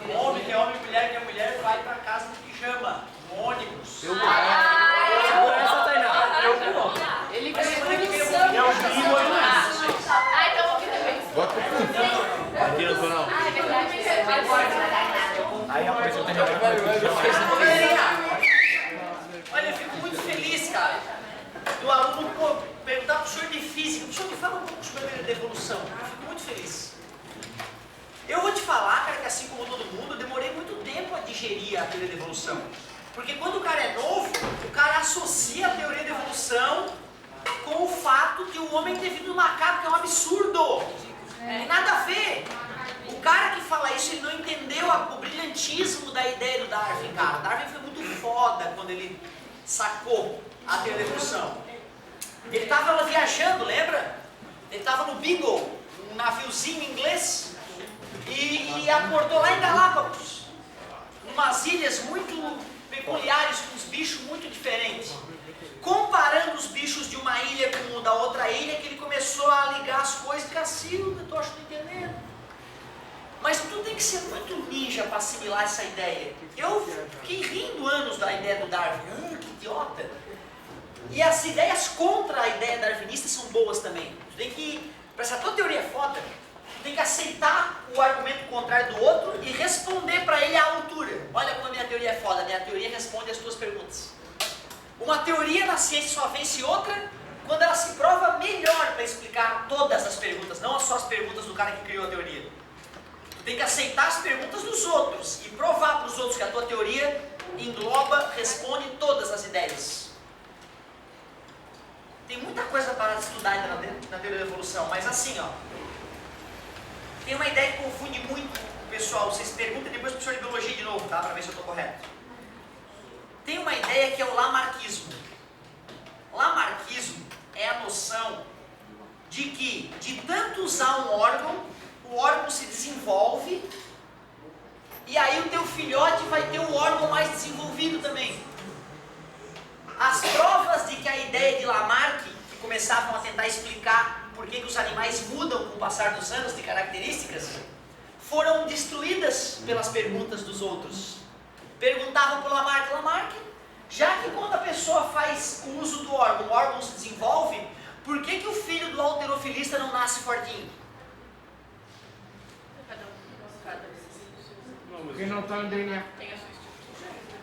Homem que é homem, mulher que é mulher, vai pra casa no pijama, no ônibus. Ele ganhou evolução. Então ouvi também. Bota o fundo. Aqui não tô não. É verdade. Aí apareceu o Olha, eu fico muito feliz, cara, do aluno perguntar pro senhor de física, o senhor me fala um pouco sobre a teoria da evolução. Eu fico muito feliz. Eu vou te falar, cara, que assim como todo mundo, eu demorei muito tempo a digerir a teoria da evolução. Porque quando o cara é novo, o cara associa a teoria da evolução com o fato de o homem ter vindo do macaco, que é um absurdo. Tem nada a ver. O cara que fala isso, ele não entendeu o brilhantismo da ideia do Darwin, cara. Darwin foi muito foda quando ele sacou a teoria da evolução. Ele estava viajando, lembra? Ele estava no Beagle, um naviozinho inglês, e acordou lá em Galápagos, umas ilhas muito peculiares, com uns bichos muito diferentes. Comparando os bichos de uma ilha com o da outra ilha, que ele começou a ligar as coisas, Cacilda, tu acha que não entendendo? Mas tu tem que ser muito ninja para assimilar essa ideia. Eu fiquei rindo anos da ideia do Darwin, que idiota! E as ideias contra a ideia darwinista são boas também. Tu tem que, para essa tua teoria é foda, tu tem que aceitar o argumento contrário do outro e responder para ele à altura. Olha como a minha teoria é foda, a minha teoria responde as tuas perguntas. Uma teoria na ciência só vence outra quando ela se prova melhor para explicar todas as perguntas, não só as perguntas do cara que criou a teoria. Tu tem que aceitar as perguntas dos outros e provar para os outros que a tua teoria engloba, responde todas as ideias. Tem muita coisa para estudar ainda na teoria da evolução, mas assim, ó, tem uma ideia que confunde muito o pessoal. Vocês perguntam depois para o professor de biologia de novo, tá? Para ver se eu estou correto. Tem uma ideia que é o lamarckismo. Lamarckismo é a noção de que, de tanto usar um órgão, o órgão se desenvolve e aí o teu filhote vai ter um órgão mais desenvolvido também. As provas de que a ideia de Lamarck, que começavam a tentar explicar por que os animais mudam com o passar dos anos de características, foram destruídas pelas perguntas dos outros. Perguntavam para o Lamarck, já que quando a pessoa faz o uso do órgão, o órgão se desenvolve, por que o filho do halterofilista não nasce fortinho? Porque não está no DNA.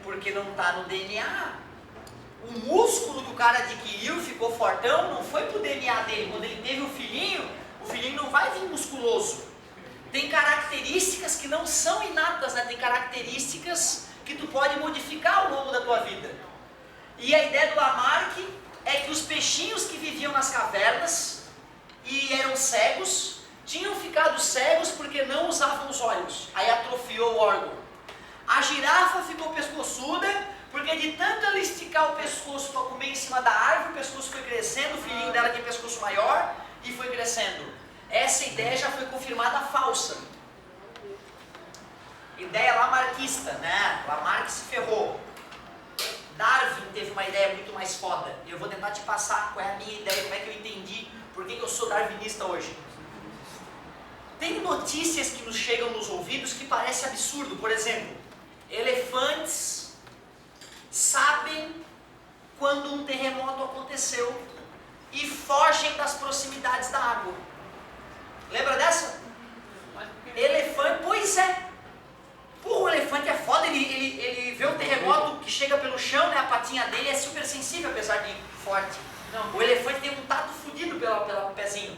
Porque não está no DNA. O músculo que o cara adquiriu, ficou fortão, não foi pro DNA dele. Quando ele teve o filhinho não vai vir musculoso. Tem características que não são inatas, né? Tem características que tu pode modificar ao longo da tua vida. E a ideia do Lamarck é que os peixinhos que viviam nas cavernas e eram cegos, tinham ficado cegos porque não usavam os olhos. Aí atrofiou o órgão. A girafa ficou pescoçuda porque de tanto ela esticar o pescoço para comer em cima da árvore, o pescoço foi crescendo, o filhinho dela tinha pescoço maior e foi crescendo. Essa ideia já foi confirmada falsa. Ideia lamarquista, né? Lamarck se ferrou. Darwin teve uma ideia muito mais foda. E eu vou tentar te passar qual é a minha ideia, como é que eu entendi, por que eu sou darwinista hoje. Tem notícias que nos chegam nos ouvidos que parecem absurdo. Por exemplo, elefantes sabem quando um terremoto aconteceu e fogem das proximidades da água. Lembra dessa? Elefante, pois é. O elefante é foda, ele vê o terremoto que chega pelo chão, né? A patinha dele é super sensível, apesar de forte. Não, o elefante tem um tato fudido pelo pezinho.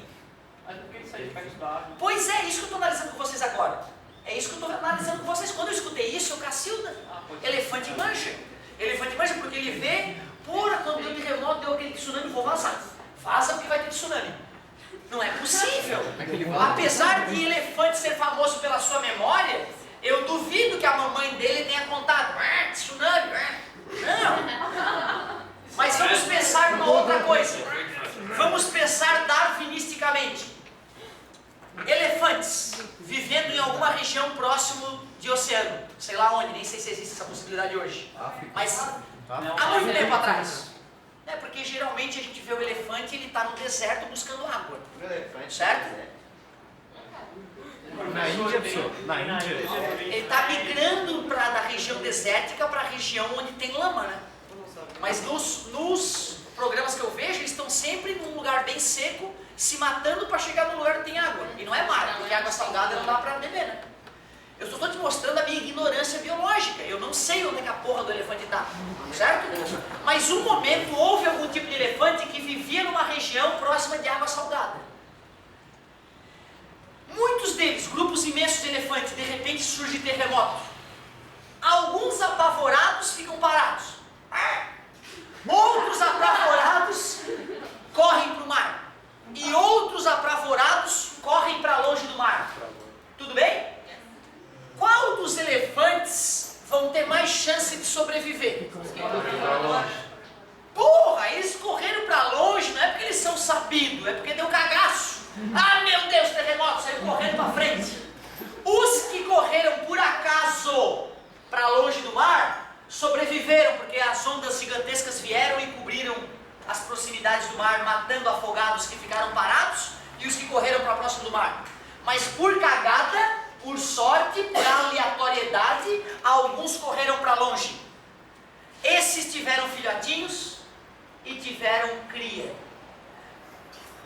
Mas por que isso aí faz da Pois é, isso que eu estou analisando com vocês agora. É isso que eu estou analisando com vocês. Quando eu escutei isso, eu Cacilda. Elefante mancha. Elefante mancha porque ele vê, porra, quando deu terremoto, deu aquele tsunami, vou vazar. Vaza porque vai ter tsunami. Não é possível. Apesar de elefante ser famoso pela sua memória, eu duvido que a mamãe dele tenha contado tsunami. Não. Mas vamos pensar numa outra coisa. Vamos pensar darwinisticamente. Elefantes vivendo em alguma região próximo de oceano, sei lá onde, nem sei se existe essa possibilidade hoje. Mas há muito tempo atrás. Porque geralmente a gente vê o elefante e ele está no deserto buscando água. Certo? Na Índia, pessoal. Na Índia. Ele está migrando da região desértica para a região onde tem lama, né? Mas nos programas que eu vejo, eles estão sempre num lugar bem seco, se matando para chegar num lugar que tem água. E não é mar, porque água salgada não dá para beber, né? Eu só estou te mostrando a minha ignorância biológica. Eu não sei onde é que a porra do elefante está, certo? Mas um momento houve algum tipo de elefante que vivia numa região próxima de água salgada. Muitos deles, grupos imensos de elefantes, de repente surge terremoto. Alguns apavorados ficam parados. Outros apavorados correm para o mar. E outros apavorados correm para longe do mar. Tudo bem? Qual dos elefantes vão ter mais chance de sobreviver? Porra, eles correram para longe, não é porque eles são sabidos, é porque deu cagaço. Ah, meu Deus, terremoto, saiu correndo para frente. Os que correram por acaso para longe do mar, sobreviveram, porque as ondas gigantescas vieram e cobriram as proximidades do mar, matando afogados que ficaram parados, e os que correram para próximo do mar. Mas por cagada, por sorte, por aleatoriedade, alguns correram para longe. Esses tiveram filhotinhos e tiveram cria.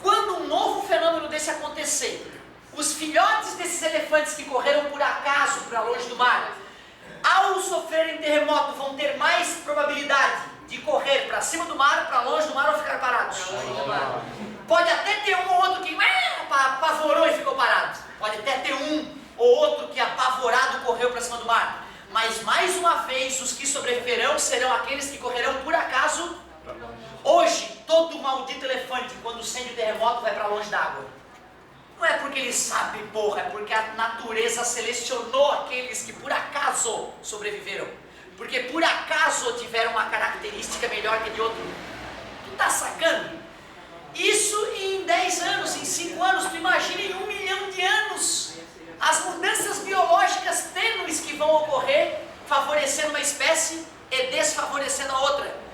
Quando um novo fenômeno desse acontecer, os filhotes desses elefantes que correram por acaso para longe do mar, ao sofrerem terremoto, vão ter mais probabilidade de correr para cima do mar, para longe do mar ou ficar parados. Pode até ter um ou outro que apavorou e ficou parado. Pode até ter um ou outro que apavorado correu para cima do mar. Mas mais uma vez, os que sobreviverão serão aqueles que correrão por acaso. Hoje, todo maldito elefante, quando sente o terremoto, vai para longe da água. Não é porque ele sabe, porra, é porque a natureza selecionou aqueles que por acaso sobreviveram. Porque por acaso tiveram uma característica melhor que a de outro. Tu tá sacando? Isso em 10 anos, em 5 anos, tu imagina em 1 milhão de anos. As mudanças biológicas tênues que vão ocorrer, favorecendo uma espécie e desfavorecendo a outra.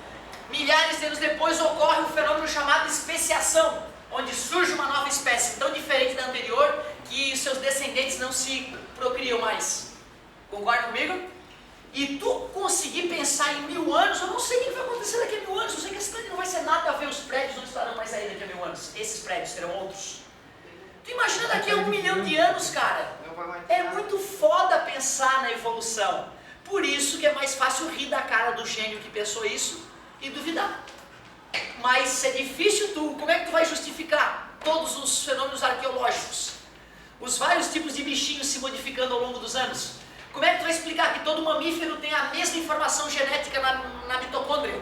Milhares de anos depois ocorre um fenômeno chamado especiação, onde surge uma nova espécie tão diferente da anterior que seus descendentes não se procriam mais. Concorda comigo? E tu conseguir pensar em 1000 anos, eu não sei o que vai acontecer daqui a 1000 anos, eu sei que a cidade não vai ser nada a ver, os prédios não estarão mais aí daqui a 1000 anos, esses prédios serão outros. Tu imagina daqui a 1 milhão de anos, cara? É muito foda pensar na evolução. Por isso que é mais fácil rir da cara do gênio que pensou isso e duvidar. Mas é difícil como é que tu vai justificar todos os fenômenos arqueológicos? Os vários tipos de bichinhos se modificando ao longo dos anos. Como é que tu vai explicar que todo mamífero tem a mesma informação genética na mitocôndria?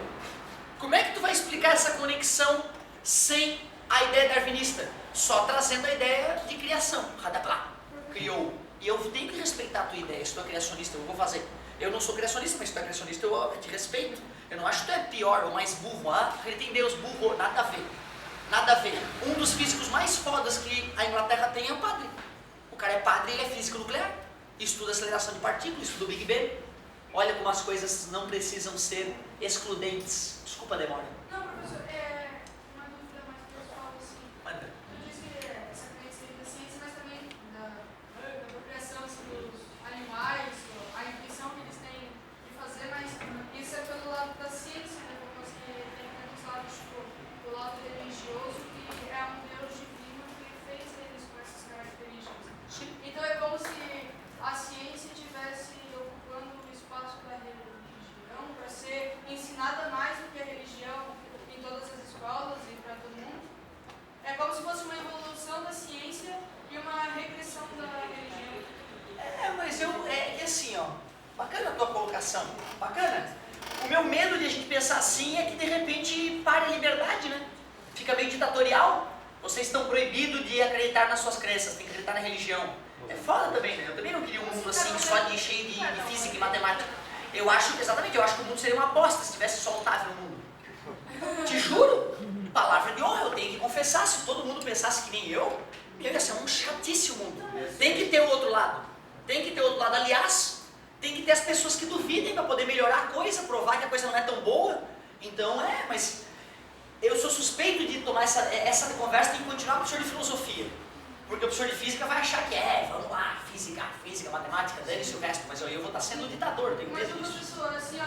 Como é que tu vai explicar essa conexão sem a ideia darwinista? Só trazendo a ideia de criação. Radablá. Criou. E eu tenho que respeitar a tua ideia. Se tu é criacionista, eu vou fazer. Eu não sou criacionista, mas se tu é criacionista, eu te respeito. Eu não acho que tu é pior ou mais burro. Ele tem Deus burro. Nada a ver. Nada a ver. Um dos físicos mais fodas que a Inglaterra tem é o padre. O cara é padre e ele é físico nuclear. Estuda aceleração de partículas, estuda o Big Bang. Olha como as coisas não precisam ser excludentes. Desculpa a demora. Não, professor, uma dúvida mais pessoal, assim. Manda. Tu disse que essa crença da ciência, mas também da procriação dos animais, a intuição que eles têm de fazer, mas isso é pelo lado da ciência, né? Como você tem tantos lados, tipo, do lado religioso, que é um Deus divino que fez eles com essas características. Sim. Então é como se a ciência estivesse ocupando o espaço da religião para ser ensinada mais do que a religião em todas as escolas e para todo mundo. É como se fosse uma evolução da ciência e uma regressão da religião. Mas assim, ó, bacana a tua colocação, bacana. O meu medo de a gente pensar assim é que de repente pare a liberdade, né? Fica meio ditatorial. Vocês estão proibidos de acreditar nas suas crenças, tem que acreditar na religião. É foda também, né? Eu também não queria um mundo assim, só cheio de física e matemática. Eu acho que o mundo seria uma bosta se tivesse só Otávio no mundo. Te juro, palavra de honra, eu tenho que confessar, se todo mundo pensasse que nem eu, ia ser um chatíssimo mundo. Tem que ter o outro lado. Tem que ter o outro lado. Aliás, tem que ter as pessoas que duvidem para poder melhorar a coisa, provar que a coisa não é tão boa. Então mas eu sou suspeito de tomar essa conversa e continuar com o professor de filosofia. Porque o professor de física vai achar que vamos lá, física, matemática, dane-se o resto, mas eu vou estar sendo ditador, tenho medo Mas o disso. professor, assim,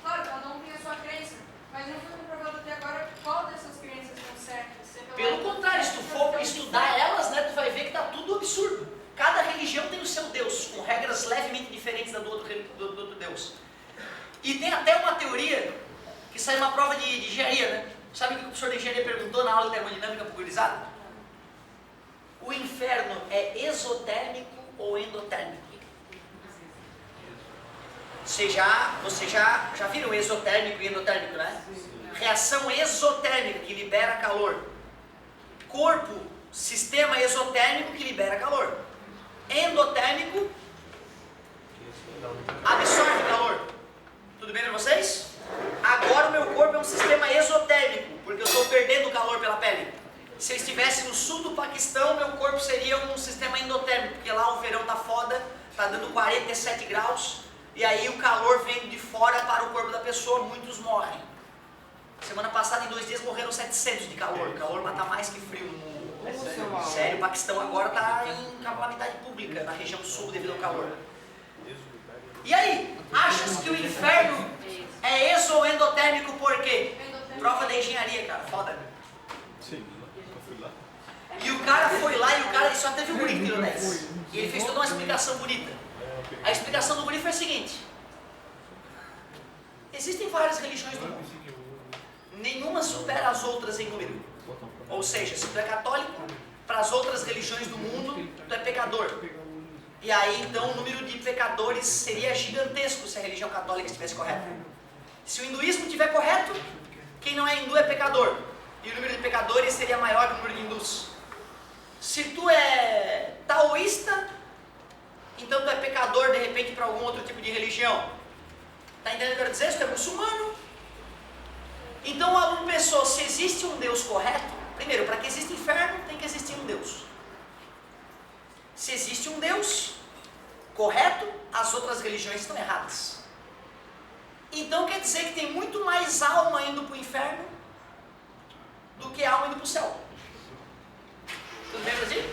claro, cada um tem a sua crença, mas não foi comprovado até agora qual dessas crenças estão certas. Pelo contrário, se tu for estudar elas, né, tu vai ver que está tudo absurdo. Cada religião tem o seu Deus, com regras levemente diferentes do outro Deus. E tem até uma teoria que saiu numa prova de engenharia, né? Sabe o que o professor de engenharia perguntou na aula de termodinâmica pulverizada? O inferno é exotérmico ou endotérmico? Vocês já viram exotérmico e endotérmico, né? Reação exotérmica, que libera calor. Corpo, sistema exotérmico que libera calor. Endotérmico, absorve calor. Tudo bem para vocês? Agora o meu corpo é um sistema exotérmico, porque eu estou perdendo calor pela pele. Se eu estivesse no sul do Paquistão, meu corpo seria um sistema endotérmico, porque lá o verão tá foda, tá dando 47 graus, e aí o calor vem de fora para o corpo da pessoa, muitos morrem. Semana passada, em 2 dias, morreram 700 de calor. O calor mata mais que frio no mundo. Sério, o Paquistão agora está em calamidade pública, na região sul, devido ao calor. E aí, achas que o inferno é exo ou endotérmico por quê? Prova da engenharia, cara, foda. Sim, eu fui lá. E o cara foi lá e o cara só teve um guri que tirou 10. E ele fez toda uma explicação bonita. A explicação do guri foi a seguinte: existem várias religiões do mundo. Nenhuma supera as outras em número. Ou seja, se tu é católico, para as outras religiões do mundo, tu é pecador. E aí então o número de pecadores seria gigantesco se a religião católica estivesse correta. Se o hinduísmo estiver correto, quem não é hindu é pecador. E o número de pecadores seria maior que o número de hindus. Se tu é taoísta, então tu é pecador de repente para algum outro tipo de religião. Está entendendo o que eu quero dizer? Se tu é muçulmano. Então o aluno pensou, se existe um Deus correto, primeiro, para que exista inferno, tem que existir um Deus. Se existe um Deus correto, as outras religiões estão erradas. Então quer dizer que tem muito mais alma indo para o inferno do que alma indo para o céu. Tudo bem, Brasil?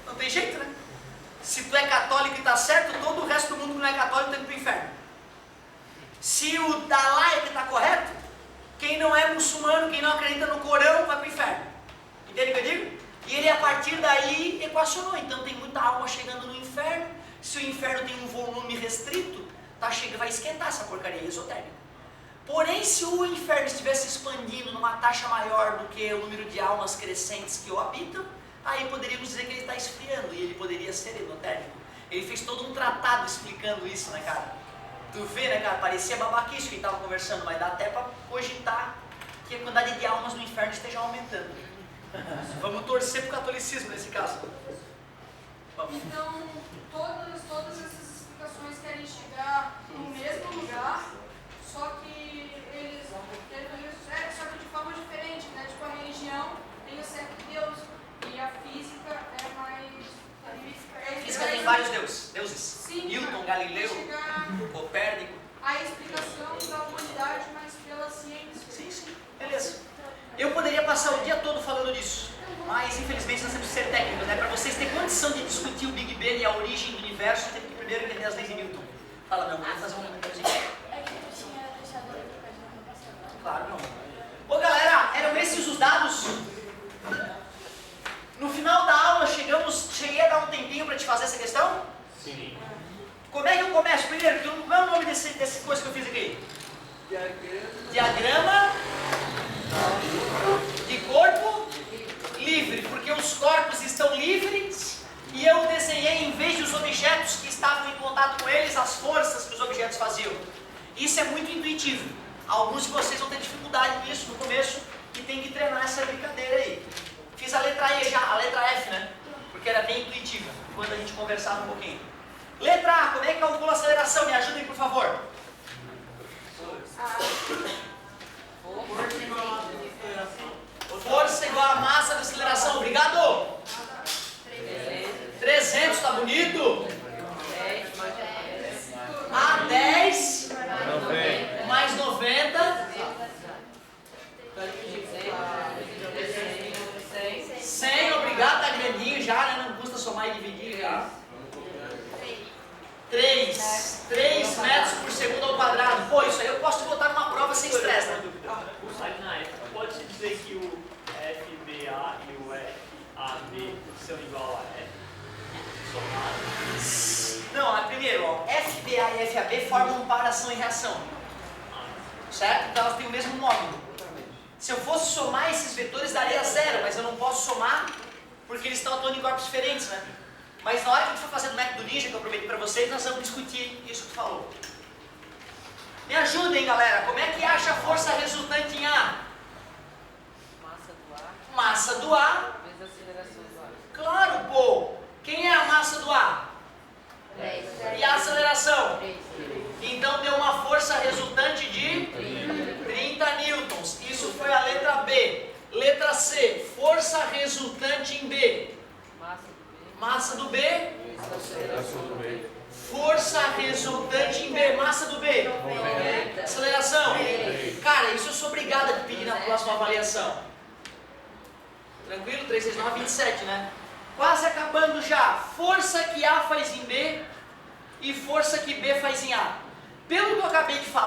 Não tem jeito, né? Se tu é católico e está certo, todo o resto do mundo que não é católico está indo para o inferno. Se o Dalai que está correto, quem não é muçulmano, quem não acredita no Corão, vai para o inferno. Entende o que eu digo? E ele a partir daí equacionou. Então tem muita alma chegando no inferno. Se o inferno tem um volume restrito, vai esquentar essa porcaria esotérica. Porém, se o inferno estivesse expandindo numa taxa maior do que o número de almas crescentes que o habitam, aí poderíamos dizer que ele está esfriando e ele poderia ser endotérmico. Ele fez todo um tratado explicando isso, né, cara? Tu vê, né, cara? Parecia babaquice que a gente estava conversando, mas dá até para cogitar que a quantidade de almas no inferno esteja aumentando. Vamos torcer para o catolicismo nesse caso. Vamos. Então, todas essas explicações querem chegar no mesmo lugar, só que só que de forma diferente, né? Tipo, a religião tem o certo Deus e a física é mais... A física tem vários deuses. Sim, Newton, Galileu, Copérnico. A explicação da humanidade, mas pela ciência. Sim, beleza. Eu poderia passar o dia todo falando disso, mas infelizmente nós temos que ser técnicos, né? Para vocês terem condição de discutir o Big Bang e a origem do universo, tem que primeiro entender as leis de Newton. Fala, meu amor, fazer um comentáriozinho. É que tu tinha deixado ele pra semana passada. Claro, não. Ô galera, eram esses os dados? No final da aula cheguei a dar um tempinho para te fazer essa questão? Sim. Como é que eu começo primeiro? Qual é o nome dessa coisa que eu fiz aqui? Diagrama de corpo livre, porque os corpos estão livres e eu desenhei, em vez dos objetos que estavam em contato com eles, as forças que os objetos faziam. Isso é muito intuitivo. Alguns de vocês vão ter dificuldade nisso no começo e tem que treinar essa brincadeira aí. Fiz a letra E já, a letra F, né? Porque era bem intuitiva, quando a gente conversava um pouquinho. Letra A, como é que calcula a aceleração? Me ajudem, por favor. Força igual a massa da aceleração. Obrigado. 300, tá bonito? 3 metros por segundo ao quadrado. Pô, isso aí eu posso botar numa prova sem estresse, né? Aí na época, pode-se dizer que o FBA e o FAB são igual a F? Somados? Não, primeiro, ó, FBA e FAB formam um par ação e reação. Certo? Então elas têm o mesmo módulo. Se eu fosse somar esses vetores, daria 0, mas eu não posso somar porque eles estão atuando em corpos diferentes, né? Mas na hora que a gente for fazer do método Ninja, que eu prometi para vocês, nós vamos discutir isso que tu falou. Me ajudem, galera. Como é que acha a força resultante em A? Massa do ar Massa do A. vezes a aceleração do ar. Claro, pô. Quem é a massa do A? 10. E a aceleração? 3. Então deu uma força resultante de 30 newtons. Isso foi a letra B. Letra C. Força resultante em B. Massa do B Massa do B. vezes a aceleração do B. Força resultante em B. Massa do B. 90. Aceleração. Cara, isso eu sou obrigado a te pedir na próxima avaliação. Tranquilo? 3, 6, 9, 27, né? Quase acabando já. Força que A faz em B e força que B faz em A. Pelo que eu acabei de falar,